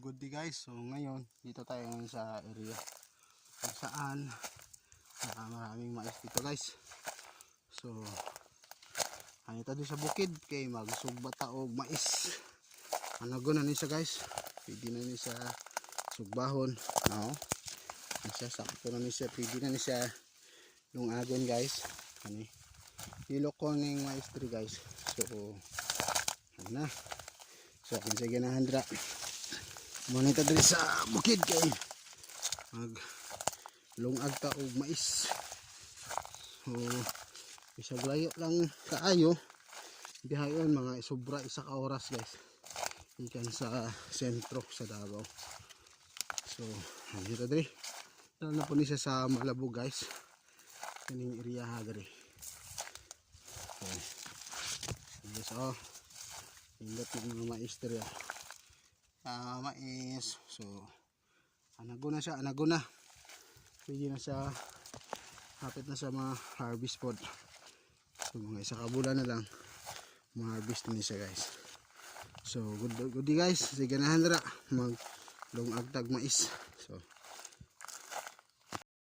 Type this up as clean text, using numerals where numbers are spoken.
good day guys. So ngayon dito tayo ngayon sa area kung saan maraming mais dito guys. So anita din sa bukid kay magsugba ta og mais. Anago na ni siya guys. Pwede na ni sa sugbahon. No. Siya sakto na ni siya. Pwede na ni siya lungagon guys. Ani ilok ko ning mais tree guys. So ano na. So sige na handra. Monita diri sa bukid kay mag lungag ta og mais. So isang layo lang kaayo. Bihayon mga sobra isa ka oras guys. Ikan sa sentro sa Davao. So dito diri. Na po ni siya sa Malabo guys. Kaning area ha diri. So indot ng mga mais diri. Mais. So anago na siya, anago na. Pwede na siya hapit na sa mga harvest pod. So mga isa ka bulan na lang ma-harvest ni siya guys. So good day guys. Sige na handra mag lungag tag mais. So